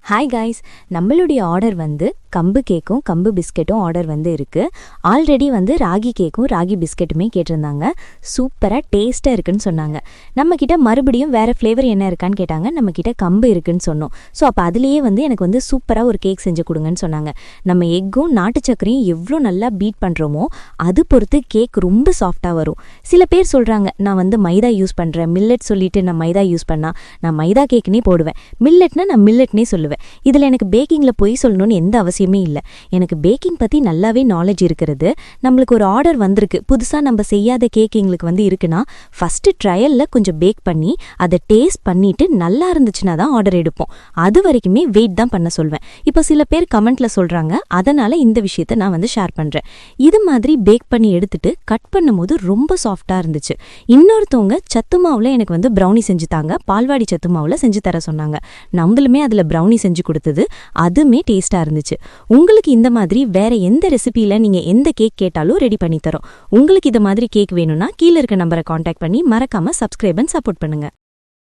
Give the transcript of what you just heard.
Hi guys, நம்மளுடைய order வந்து கம்பு கேக்கும் கம்பு பிஸ்கெட்டும் ஆர்டர் வந்து இருக்குது. ஆல்ரெடி வந்து ராகி கேக்கும் ராகி பிஸ்கெட்டுமே கேட்டிருந்தாங்க. சூப்பராக டேஸ்ட்டாக இருக்குன்னு சொன்னாங்க. நம்மக்கிட்ட மறுபடியும் வேறு ஃப்ளேவர் என்ன இருக்கான்னு கேட்டாங்க. நம்மக்கிட்ட கம்பு இருக்குன்னு சொன்னோம். ஸோ அப்போ அதுலேயே வந்து எனக்கு வந்து சூப்பராக ஒரு கேக் செஞ்சு கொடுங்கன்னு சொன்னாங்க. நம்ம எக்கும் நாட்டு சர்க்கரையும் எவ்வளோ நல்லா பீட் பண்ணுறோமோ அது பொறுத்து கேக் ரொம்ப சாஃப்டாக வரும். சில பேர் சொல்கிறாங்க, நான் வந்து மைதா யூஸ் பண்ணுறேன், மில்லட் சொல்லிட்டு நான் மைதா யூஸ் பண்ணால் நான் மைதா கேக்குனே போடுவேன், மில்லட்னா நான் மில்லட்னே சொல்லுவேன். இதில் எனக்கு பேக்கிங்கில் போய் சொல்லணும்னு எந்த அவசியமே இல்லை. எனக்கு பேக்கிங் பற்றி நல்லாவே நாலேஜ் இருக்கிறது. நம்மளுக்கு ஒரு ஆர்டர் வந்திருக்கு, புதுசாக நம்ம செய்யாத கேக் எங்களுக்கு வந்து இருக்குன்னா ஃபஸ்ட்டு ட்ரையலில் கொஞ்சம் பேக் பண்ணி அதை டேஸ்ட் பண்ணிவிட்டு நல்லா இருந்துச்சுன்னா தான் ஆர்டர் எடுப்போம். அது வரைக்குமே வெயிட் தான் பண்ண சொல்வேன். இப்போ சில பேர் கமெண்ட்டில் சொல்கிறாங்க, அதனால் இந்த விஷயத்தை நான் வந்து ஷேர் பண்ணுறேன். இது மாதிரி பேக் பண்ணி எடுத்துட்டு கட் பண்ணும்போது ரொம்ப சாஃப்டாக இருந்துச்சு. இன்னொருத்தவங்க சத்து மாவில் எனக்கு வந்து ப்ரௌனி செஞ்சு தாங்க, பால்வாடி சத்து மாவில் செஞ்சு தர சொன்னாங்க. நம்மளுமே அதில் ப்ரௌனி செஞ்சு கொடுத்தது, அதுவுமே டேஸ்ட்டாக இருந்துச்சு. உங்களுக்கு இந்த மாதிரி வேற எந்த ரெசிபியில் நீங்கள் எந்த கேக் கேட்டாலும் ரெடி பண்ணி தரோம். உங்களுக்கு இந்த மாதிரி கேக் வேணும்னா கீழே இருக்க நம்பரை காண்டாக்ட் பண்ணி மறக்காமல் சப்ஸ்கிரைப் அண்ட் சப்போர்ட் பண்ணுங்கள்.